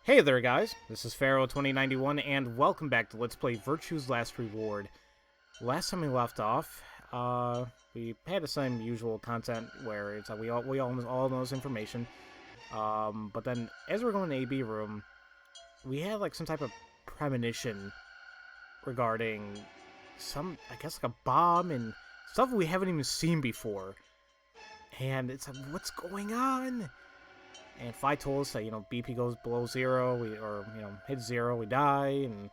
Hey there guys, this is Pharaoh2091 and welcome back to Let's Play Virtue's Last Reward. Last time we left off, we had the same usual content where it's like we all know this information. But then as we're going to the AB room, we had like some type of premonition regarding I guess like a bomb and stuff we haven't even seen before. And it's like, what's going on? And Phi told us that, BP goes below zero, hits zero, we die, and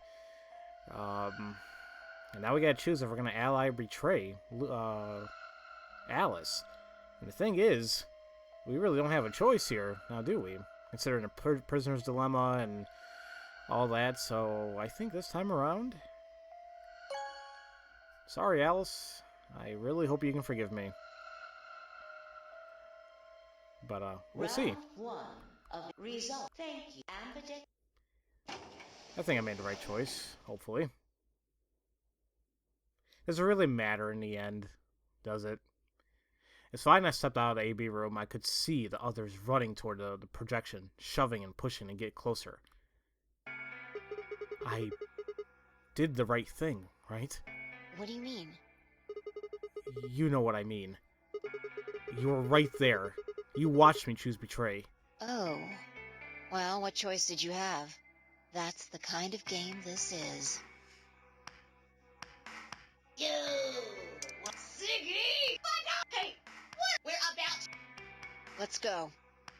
now we gotta choose if we're gonna ally or betray Alice. And the thing is, we really don't have a choice here, now do we? Considering a prisoner's dilemma and all that, so I think this time around... Sorry, Alice. I really hope you can forgive me. But, we'll see. One of result. Thank you. I think I made the right choice, hopefully. Does it really matter in the end, does it? As soon as I stepped out of the AB room, I could see the others running toward the projection, shoving and pushing to get closer. I did the right thing, right? What do you mean? You know what I mean. You were right there. You watched me choose betray. Oh. Well, what choice did you have? That's the kind of game this is. You! Siggy! Hey! What? We're about... Let's go.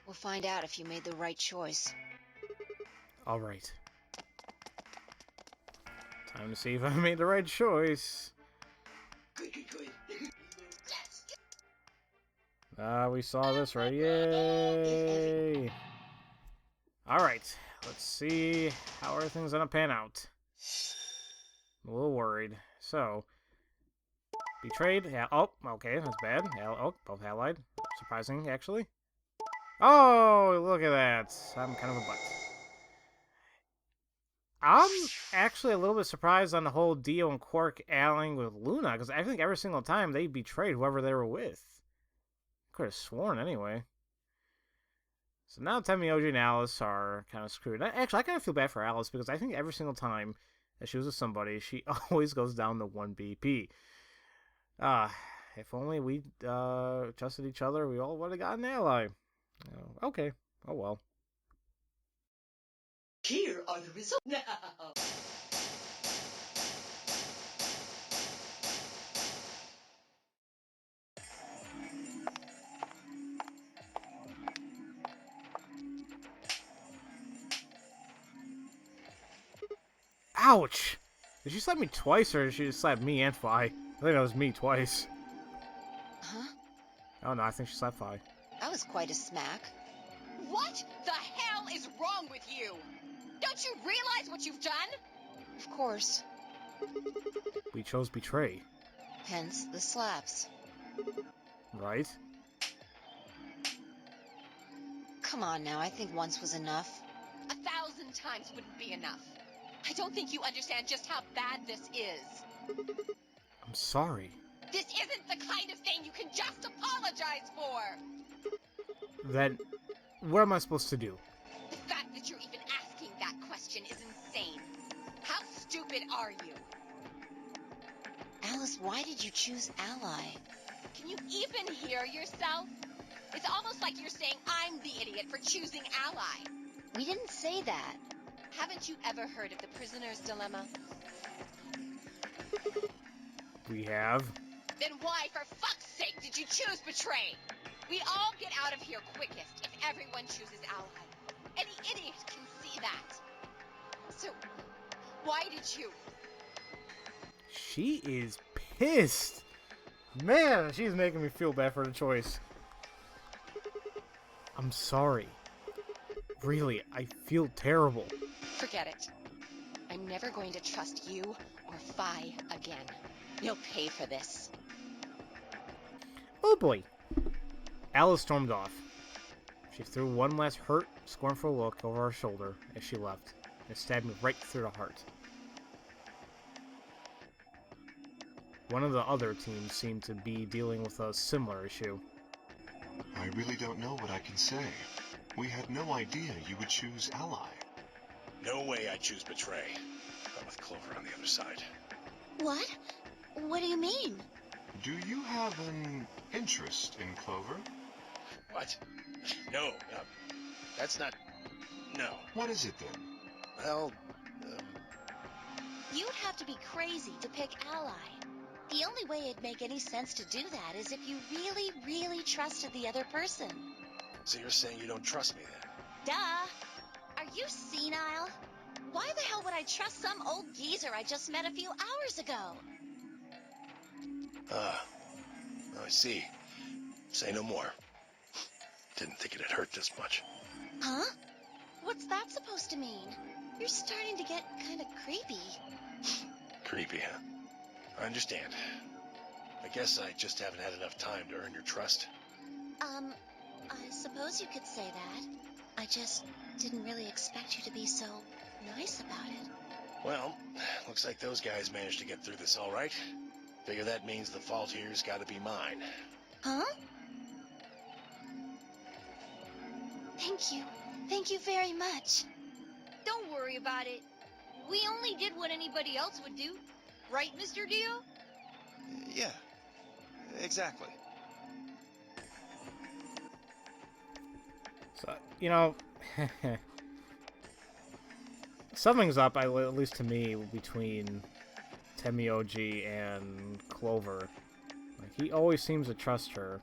We'll find out if you made the right choice. Alright. Time to see if I made the right choice. Good. We saw this, right? Yay! Alright, let's see how everything's gonna pan out. I'm a little worried. So, betrayed. Yeah. Oh, okay, that's bad. Both allied. Surprising, actually. Oh, look at that. I'm kind of a butt. I'm actually a little bit surprised on the whole Dio and Quark allying with Luna, because I think every single time they betrayed whoever they were with. Could have sworn anyway. So now Temmie, OG, and Alice are kind of screwed. Actually, I kind of feel bad for Alice because I think every single time that she was with somebody, she always goes down to 1 BP. If only we trusted each other, we all would have got an ally. Okay. Oh well. Here are the results now. Ouch! Did she slap me twice, or did she just slap me and Phi? I think that was me twice. Huh? Oh no, I think she slapped Phi. That was quite a smack. What the hell is wrong with you? Don't you realize what you've done? Of course. We chose betray. Hence the slaps. Right? Come on now, I think once was enough. 1,000 times wouldn't be enough. I don't think you understand just how bad this is. I'm sorry. This isn't the kind of thing you can just apologize for. Then, what am I supposed to do? The fact that you're even asking that question is insane. How stupid are you? Alice, why did you choose Ally? Can you even hear yourself? It's almost like you're saying I'm the idiot for choosing Ally. We didn't say that. Haven't you ever heard of the prisoner's dilemma? We have. Then why, for fuck's sake, did you choose betray? We'd all get out of here quickest if everyone chooses ally. Any idiot can see that. So, why did you? She is pissed. Man, she's making me feel bad for the choice. I'm sorry. Really, I feel terrible. Forget it. I'm never going to trust you or Phi again. You'll pay for this. Oh boy. Alice stormed off. She threw one last hurt, scornful look over her shoulder as she left. It stabbed me right through the heart. One of the other teams seemed to be dealing with a similar issue. I really don't know what I can say. We had no idea you would choose Ally. No way I choose betray. I'm with Clover on the other side. What? What do you mean? Do you have an interest in Clover? What? No, that's not... No. What is it then? Well, You'd have to be crazy to pick Ally. The only way it'd make any sense to do that is if you really, really trusted the other person. so you're saying you don't trust me then? Duh! Are you senile? Why the hell would I trust some old geezer I just met a few hours ago? I see. Say no more. Didn't think it'd hurt this much. Huh? What's that supposed to mean? You're starting to get kind of creepy. Creepy, huh? I understand. I guess I just haven't had enough time to earn your trust. I suppose you could say that. I just didn't really expect you to be so nice about it. Well, looks like those guys managed to get through this all right. Figure that means the fault here's gotta be mine. Huh? Thank you. Thank you very much. Don't worry about it. We only did what anybody else would do. Right, Mr. Dio? Yeah, exactly. So, you know, something's up, at least to me, between Temioji and Clover. Like, he always seems to trust her.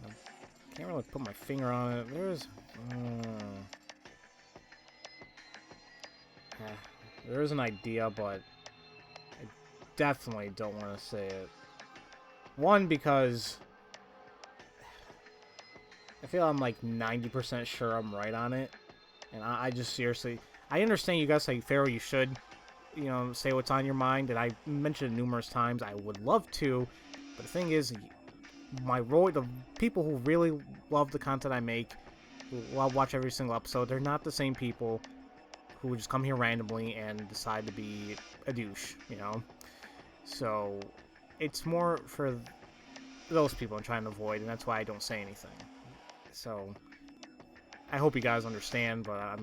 I can't really put my finger on it. There is an idea, but I definitely don't want to say it. One, because I feel I'm like 90% sure I'm right on it. And I just seriously... I understand you guys say, Pharaoh, you should, you know, say what's on your mind. And I mentioned it numerous times. I would love to. But the thing is, the people who really love the content I make, who watch every single episode, they're not the same people who would just come here randomly and decide to be a douche, you know? So, it's more for those people I'm trying to avoid, and that's why I don't say anything. So, I hope you guys understand, but I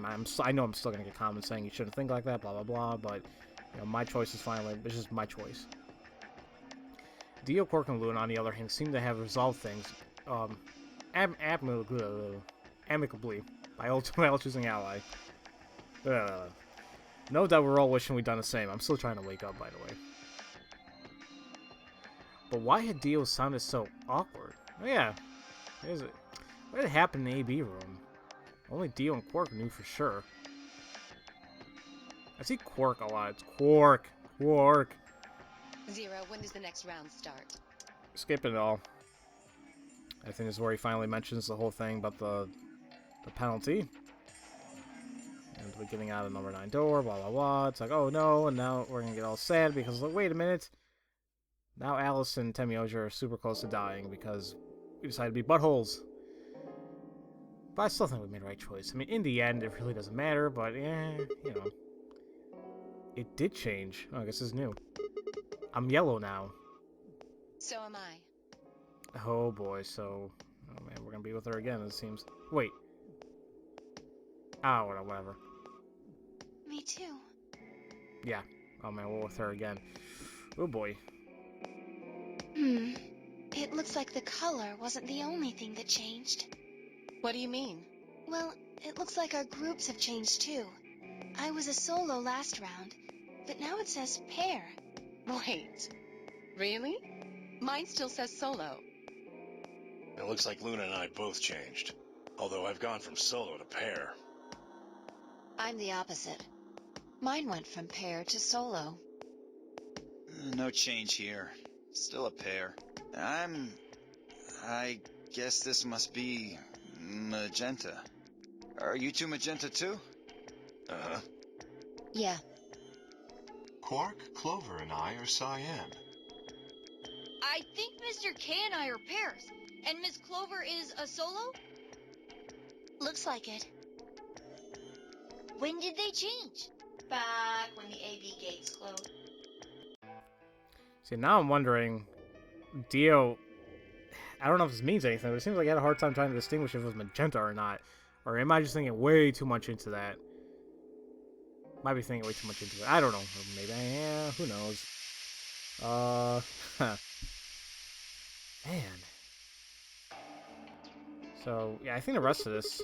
know I'm still going to get comments saying you shouldn't think like that, blah, blah, blah, but, you know, my choice is finally, it's just my choice. Dio, Quark, and Luna, on the other hand, seem to have resolved things, amicably, by ultimately choosing Ally. No doubt we're all wishing we'd done the same. I'm still trying to wake up, by the way. But why had Dio sounded so awkward? Oh yeah, is it? What had happened in the AB room? Only Dio and Quark knew for sure. I see Quark a lot. It's Quark. Quark. Zero, when does the next round start? Skip it all. I think this is where he finally mentions the whole thing about the penalty. And we're getting out of number 9 door, blah, blah, blah. It's like, oh no, and now we're gonna get all sad because, like, wait a minute. Now Alice and Temioji are super close to dying because we decided to be buttholes. But I still think we made the right choice. I mean, in the end, it really doesn't matter, but, you know. It did change. Oh, I guess it's new. I'm yellow now. So am I. Oh boy, so... Oh man, we're gonna be with her again, it seems. Wait. Oh, whatever. Me too. Yeah. Oh man, we're with her again. Oh boy. It looks like the color wasn't the only thing that changed. What do you mean? Well, it looks like our groups have changed too. I was a solo last round, but now it says pair. Wait. Really? Mine still says solo. It looks like Luna and I both changed. Although I've gone from solo to pair. I'm the opposite. Mine went from pair to solo. No change here. Still a pair. I guess this must be magenta. Are you two magenta too? Uh-huh. Yeah. Quark, Clover, and I are cyan. I think Mr. K and I are pairs. And Miss Clover is a solo? Looks like it. When did they change? Back when the AB gates closed. See, now I'm wondering... Dio... I don't know if this means anything, but it seems like he had a hard time trying to distinguish if it was magenta or not. Or am I just thinking way too much into that? Might be thinking way too much into it. I don't know. Or maybe I am. Who knows? Man. So, yeah, I think the rest of this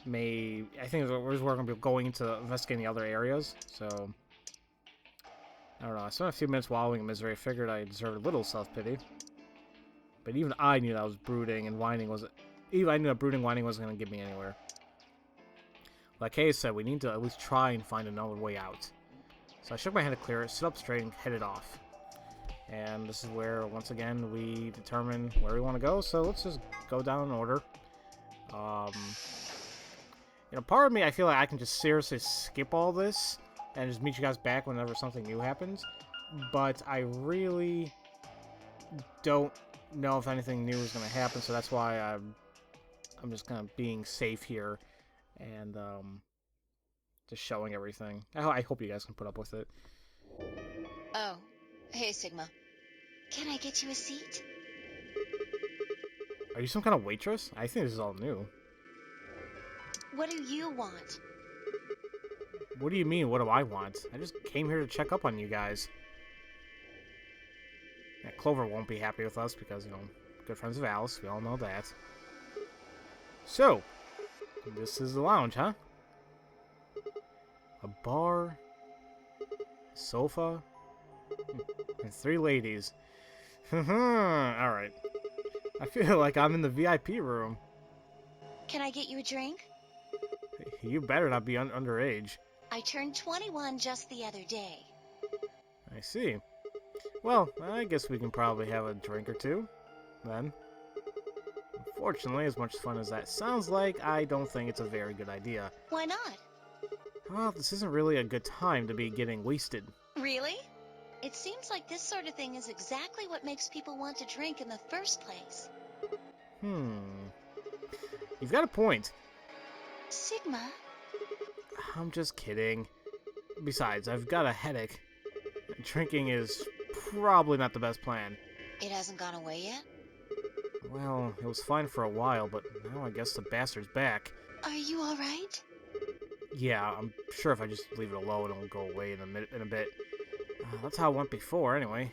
I think we're going to be going into investigating the other areas, so... I don't know, I spent a few minutes wallowing in misery. I figured I deserved a little self-pity. But even I knew that I was brooding, and whining wasn't... Even I knew that brooding whining wasn't going to get me anywhere. Like Hayes said, we need to at least try and find another way out. So I shook my head to clear it, stood up straight, and headed off. And this is where, once again, we determine where we want to go, so let's just go down in order. You know, part of me, I feel like I can just seriously skip all this and just meet you guys back whenever something new happens. But I really don't know if anything new is going to happen, so that's why I'm just kind of being safe here and just showing everything. I hope you guys can put up with it. Oh, hey, Sigma. Can I get you a seat? Are you some kind of waitress? I think this is all new. What do you want? What do you mean, what do I want? I just came here to check up on you guys. Yeah, Clover won't be happy with us because, you know, good friends of Alice. We all know that. So, this is the lounge, huh? A bar, a sofa, and 3 ladies. Alright. I feel like I'm in the VIP room. Can I get you a drink? You better not be underage. I turned 21 just the other day. I see. Well, I guess we can probably have a drink or two, then. Unfortunately, as much fun as that sounds like, I don't think it's a very good idea. Why not? Well, this isn't really a good time to be getting wasted. Really? It seems like this sort of thing is exactly what makes people want to drink in the first place. You've got a point. Sigma? I'm just kidding. Besides, I've got a headache. Drinking is probably not the best plan. It hasn't gone away yet? Well, it was fine for a while, but now I guess the bastard's back. Are you alright? Yeah, I'm sure if I just leave it alone, it'll go away in a bit. That's how it went before, anyway.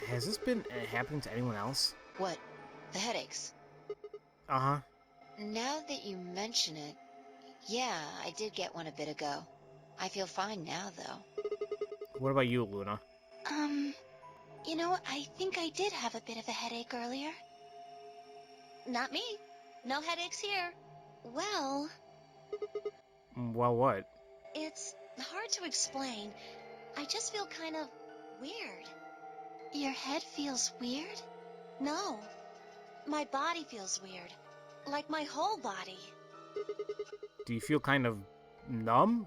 Has this been happening to anyone else? What? The headaches? Uh-huh. Now that you mention it, yeah, I did get one a bit ago. I feel fine now, though. What about you, Luna? You know, I think I did have a bit of a headache earlier. Not me. No headaches here. Well... Well, what? It's hard to explain. I just feel kind of weird. Your head feels weird? No. My body feels weird. Like my whole body. Do you feel kind of numb?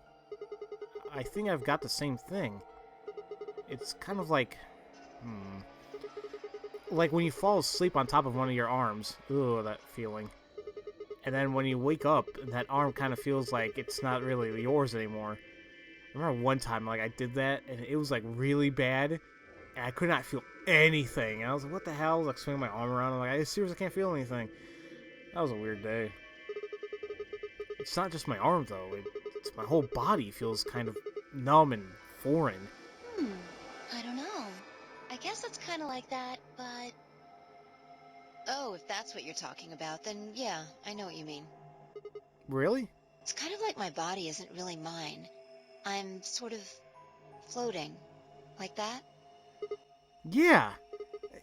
I think I've got the same thing. It's kind of like... Like when you fall asleep on top of one of your arms. Ugh, that feeling. And then when you wake up, that arm kind of feels like it's not really yours anymore. I remember one time, like, I did that, and it was, like, really bad, and I could not feel anything. And I was like, what the hell? I was, like, swinging my arm around. I'm like, I seriously can't feel anything. That was a weird day. It's not just my arm, though. It's my whole body feels kind of numb and foreign. I don't know. I guess it's kind of like that, but... Oh, if that's what you're talking about, then yeah, I know what you mean. Really? It's kind of like my body isn't really mine. I'm sort of floating. Like that? Yeah,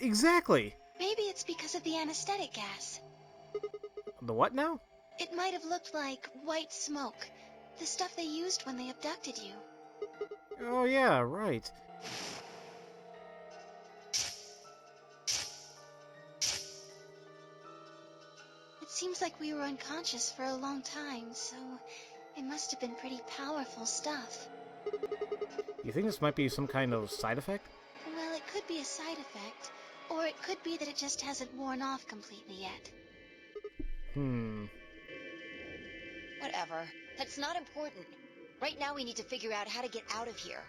exactly. Maybe it's because of the anesthetic gas. The what now? It might have looked like white smoke. The stuff they used when they abducted you. Oh yeah, right. It seems like we were unconscious for a long time, so it must have been pretty powerful stuff. You think this might be some kind of side effect? Well, it could be a side effect, or it could be that it just hasn't worn off completely yet. Whatever. That's not important. Right now we need to figure out how to get out of here.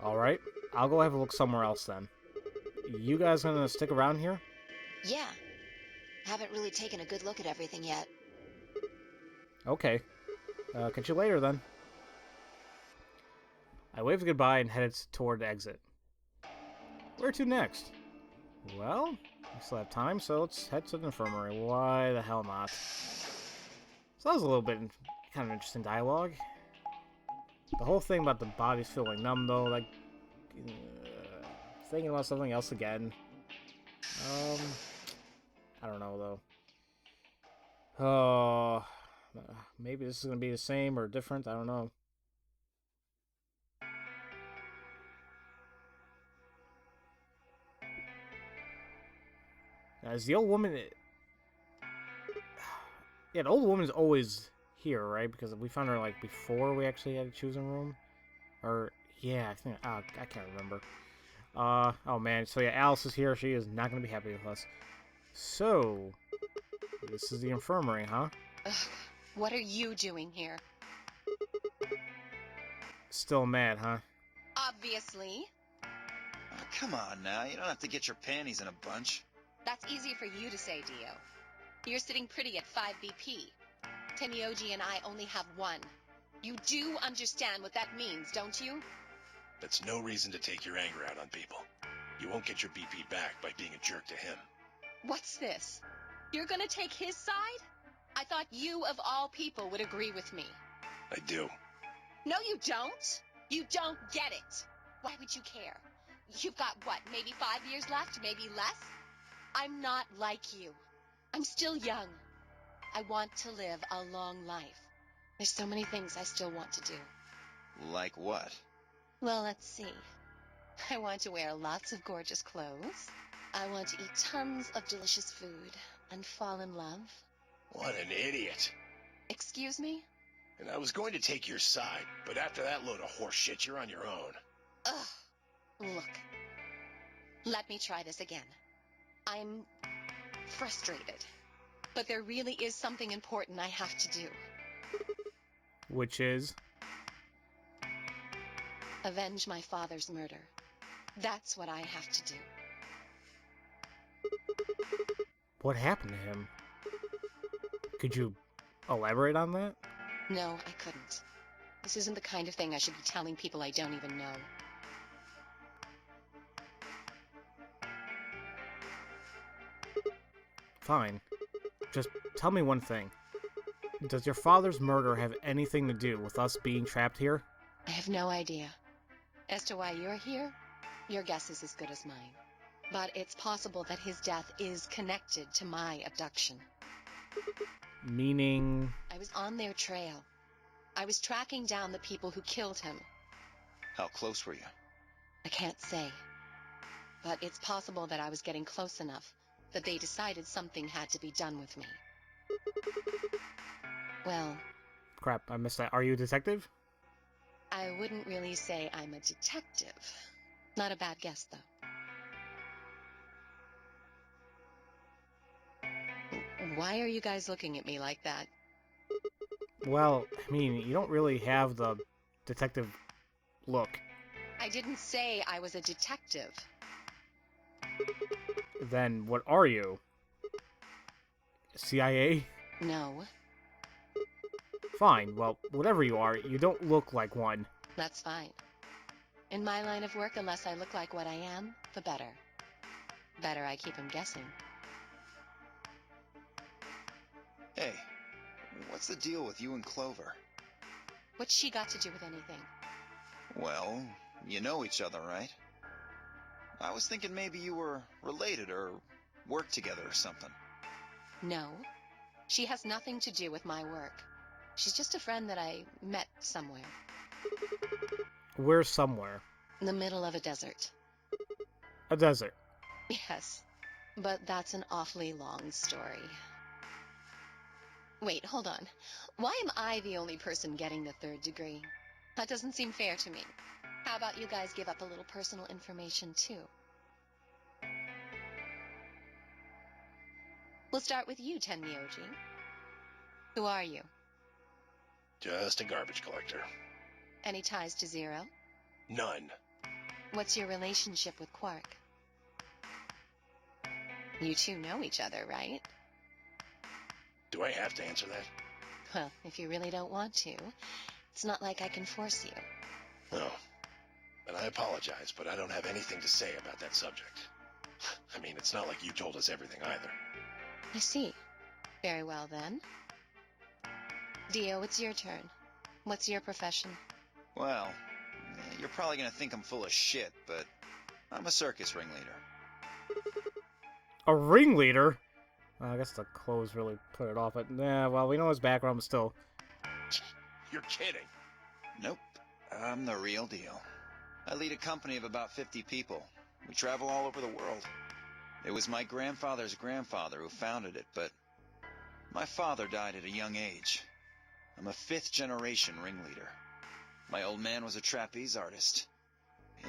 Alright, I'll go have a look somewhere else then. You guys gonna stick around here? Yeah. Haven't really taken a good look at everything yet. Okay. Catch you later, then. I waved goodbye and headed toward the exit. Where to next? Well, we still have time, so let's head to the infirmary. Why the hell not? So that was a little bit kind of interesting dialogue. The whole thing about the bodies feeling numb, though, like... thinking about something else again. I don't know, though. Oh... maybe this is going to be the same or different, I don't know. As the old woman... Yeah, the old woman's always here, right? Because we found her, like, before we actually had a choosing room. Or, yeah, I think... I can't remember. Oh man, so yeah, Alice is here. She is not going to be happy with us. So, this is the infirmary, huh? Ugh, what are you doing here? Still mad, huh? Obviously. Oh, come on now. You don't have to get your panties in a bunch. That's easy for you to say, Dio. You're sitting pretty at 5 BP. Tenyoji and I only have 1. You do understand what that means, don't you? That's no reason to take your anger out on people. You won't get your BP back by being a jerk to him. What's this? You're gonna take his side? I thought you, of all people, would agree with me. I do. No, you don't. You don't get it. Why would you care? You've got, what, maybe 5 years left, maybe less? I'm not like you. I'm still young. I want to live a long life. There's so many things I still want to do. Like what? Well, let's see. I want to wear lots of gorgeous clothes. I want to eat tons of delicious food and fall in love. What an idiot. Excuse me? And I was going to take your side, but after that load of horse shit, you're on your own. Ugh. Look. Let me try this again. I'm frustrated. But there really is something important I have to do. Which is? Avenge my father's murder. That's what I have to do. What happened to him? Could you elaborate on that? No, I couldn't. This isn't the kind of thing I should be telling people I don't even know. Fine. Just tell me one thing. Does your father's murder have anything to do with us being trapped here? I have no idea. As to why you're here, your guess is as good as mine. But it's possible that his death is connected to my abduction. Meaning... I was on their trail. I was tracking down the people who killed him. How close were you? I can't say. But it's possible that I was getting close enough that they decided something had to be done with me. Well... Crap, I missed that. Are you a detective? I wouldn't really say I'm a detective. Not a bad guess, though. Why are you guys looking at me like that? Well, I mean, you don't really have the detective look. I didn't say I was a detective. Then what are you? CIA? No, Fine, well, whatever you are, you don't look like one. that's fine. In my line of work, the less I look like what I am, the better. Better I keep him guessing. Hey, what's the deal with you and Clover? What's she got to do with anything? Well, you know each other, right? I was thinking maybe you were related or worked together or something. No, she has nothing to do with my work. She's just a friend that I met somewhere. We're somewhere. In the middle of a desert. A desert. Yes, but that's an awfully long story. Wait, hold on. Why am I the only person getting the 3rd degree? That doesn't seem fair to me. How about you guys give up a little personal information, too? We'll start with you, Tenmyoji. Who are you? Just a garbage collector. Any ties to Zero? None. What's your relationship with Quark? You two know each other, right? Do I have to answer that? Well, if you really don't want to, it's not like I can force you. No. And I apologize, but I don't have anything to say about that subject. I mean, it's not like you told us everything either. I see. Very well, then. Dio, it's your turn. What's your profession? Well, you're probably gonna think I'm full of shit, but I'm a circus ringleader. A ringleader? I guess the clothes really put it off, but nah, well, we know his background, but still. You're kidding. Nope, I'm the real deal. I lead a company of about 50 people. We travel all over the world. It was my grandfather's grandfather who founded it, but my father died at a young age. I'm a 5th-generation ringleader. My old man was a trapeze artist.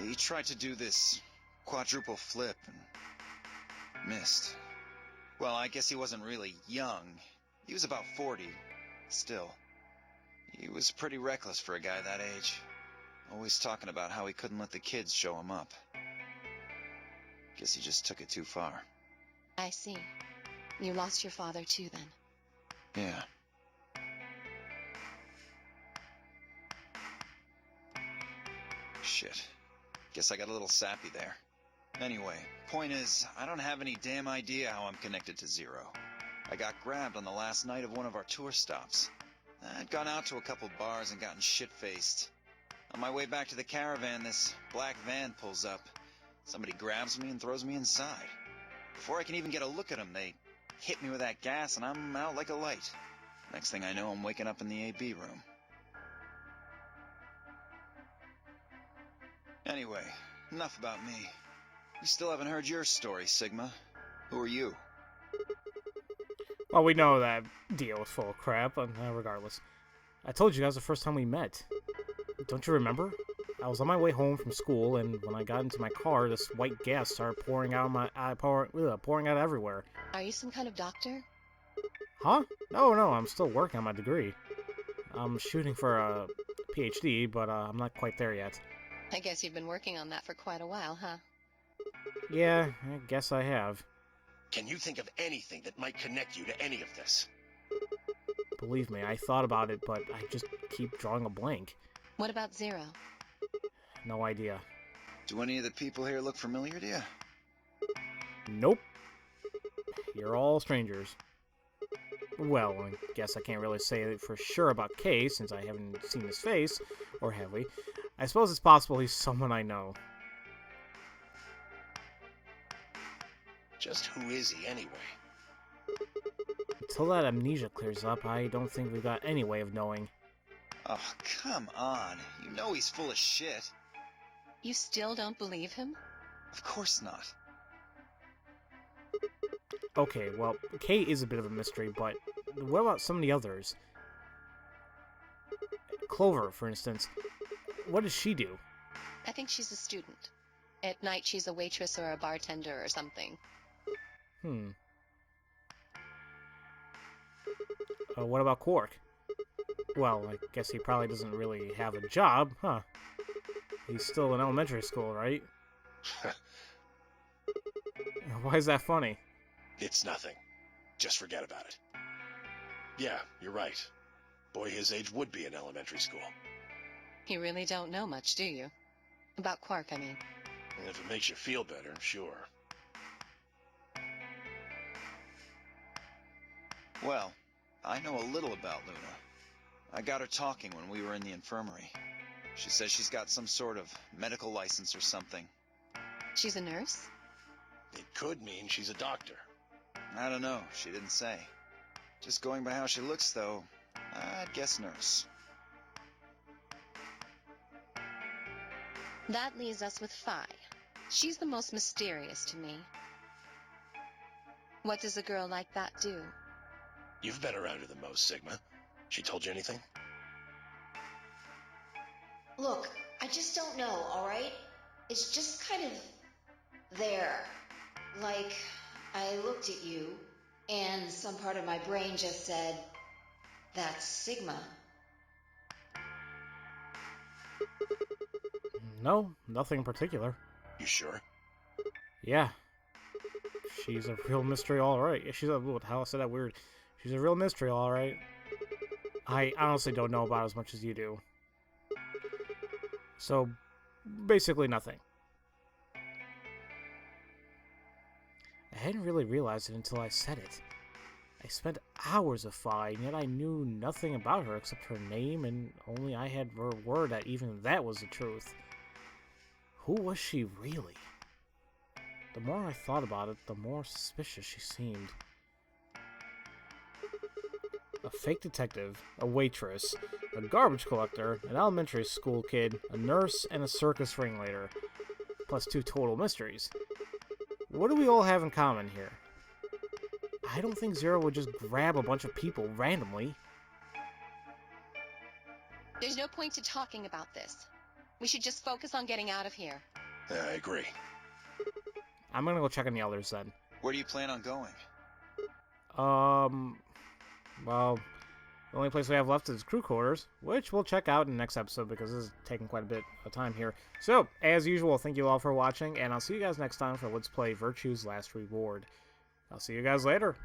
He tried to do this quadruple flip and missed. Well, I guess he wasn't really young. He was about 40. Still, he was pretty reckless for a guy that age. Always talking about how he couldn't let the kids show him up. Guess he just took it too far. I see. You lost your father too, then. Yeah. Shit. Guess I got a little sappy there. Anyway, point is, I don't have any damn idea how I'm connected to Zero. I got grabbed on the last night of one of our tour stops. I'd gone out to a couple bars and gotten shit-faced. On my way back to the caravan, this black van pulls up. Somebody grabs me and throws me inside. Before I can even get a look at them, they hit me with that gas and I'm out like a light. Next thing I know, I'm waking up in the AB room. Anyway, enough about me. We still haven't heard your story, Sigma. Who are you? Well, we know that Dio was full of crap, but regardless. I told you guys the first time we met. Don't you remember? I was on my way home from school, and when I got into my car, this white gas started pouring out pouring out everywhere. Are you some kind of doctor? Huh? No, I'm still working on my degree. I'm shooting for a PhD, but I'm not quite there yet. I guess you've been working on that for quite a while, huh? Yeah, I guess I have. Can you think of anything that might connect you to any of this? Believe me, I thought about it, but I just keep drawing a blank. What about Zero? No idea. Do any of the people here look familiar to you? Nope. You're all strangers. Well, I guess I can't really say it for sure about Kay, since I haven't seen his face, or have we? I suppose it's possible he's someone I know. Just who is he anyway? Until that amnesia clears up, I don't think we've got any way of knowing. Oh, come on. You know he's full of shit. You still don't believe him? Of course not. Okay, well, Kay is a bit of a mystery, but what about some of the others? Clover, for instance. What does she do? I think she's a student. At night, she's a waitress or a bartender or something. What about Quark? Well, I guess he probably doesn't really have a job, huh? He's still in elementary school, right? Why is that funny? It's nothing. Just forget about it. Yeah, you're right. Boy his age would be in elementary school. You really don't know much, do you? About Quark, I mean. And if it makes you feel better, sure. Well, I know a little about Luna. I got her talking when we were in the infirmary. She says she's got some sort of medical license or something. She's a nurse? It could mean she's a doctor. I don't know, she didn't say. Just going by how she looks, though, I'd guess nurse. That leaves us with Phi. She's the most mysterious to me. What does a girl like that do? You've been around her the most, Sigma. She told you anything? Look, I just don't know, alright? It's just kind of there. Like, I looked at you, and some part of my brain just said, that's Sigma. No, nothing in particular. You sure? Yeah. She's a real mystery, alright. She's a... How I said that weird. She's a real mystery, alright. I honestly don't know about as much as you do. So, basically nothing. I hadn't really realized it until I said it. I spent hours of Phi, and yet I knew nothing about her except her name, and only I had her word that even that was the truth. Who was she really? The more I thought about it, the more suspicious she seemed. A fake detective, a waitress, a garbage collector, an elementary school kid, a nurse, and a circus ringleader. Plus 2 total mysteries. What do we all have in common here? I don't think Zero would just grab a bunch of people randomly. There's no point to talking about this. We should just focus on getting out of here. Yeah, I agree. I'm gonna go check on the others then. Where do you plan on going? Well, the only place we have left is crew quarters, which we'll check out in the next episode because this is taking quite a bit of time here. So, as usual, thank you all for watching, and I'll see you guys next time for Let's Play Virtue's Last Reward. I'll see you guys later.